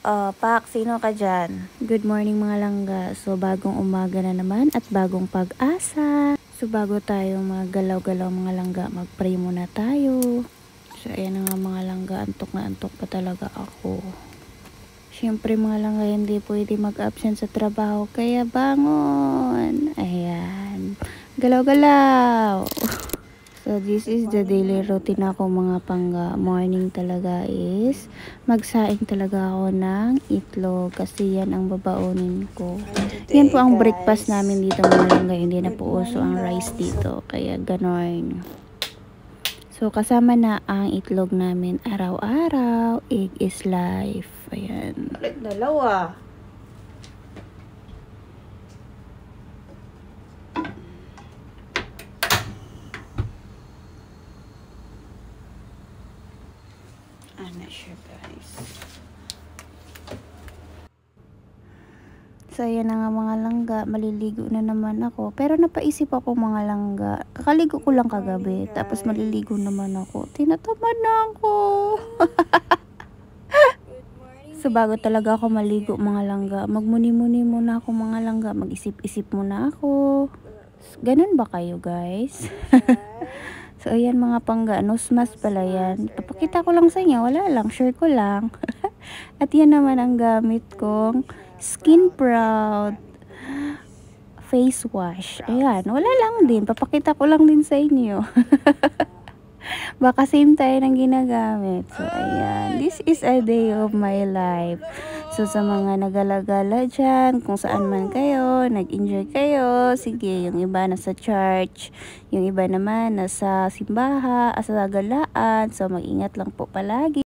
Pak, sino ka dyan? Good morning mga langga. So, bagong umaga na naman at bagong pag-asa. So, bago tayo maggalaw-galaw mga langga, mag-pray muna tayo. So, ayan na nga mga langga. Antok na antok pa talaga ako. Siyempre mga langga, hindi pwede mag-absent sa trabaho. Kaya bangon. Ayan. Galaw-galaw. So, this is the daily routine ako mga pangga. Morning talaga is magsaing talaga ako ng itlog kasi yan ang babaunin ko. Yan po ang breakfast namin dito mga langga. Hindi na po uso ang rice dito. Kaya ganon. So, kasama na ang itlog namin araw-araw. Egg is life. Ayan. Dalawa. Ano siya guys. So, ayan na nga mga langga. Maliligo na naman ako. Pero napaisip ako mga langga. Kakaligo ko lang kagabi. Tapos maliligo naman ako. Tinatamad na ako. So, bago talaga ako maligo mga langga. Magmuni-muni muna ako mga langga. Mag-isip-isip muna ako. Ganun ba kayo guys? So, ayan mga pangga. Nose mask pala yan. Papakita ko lang sa inyo. Wala lang. Share ko lang. At yan naman ang gamit kong Skin Proud face wash. Ayan. Wala lang din. Papakita ko lang din sa inyo. Baka same tayo ng ginagamit. So, ayan. This is a day of my life. So, sa mga nagala-gala dyan, kung saan man kayo, nag-enjoy kayo, sige, yung iba nasa church, yung iba naman nasa simbaha, sa galaan. So, mag-ingat lang po palagi.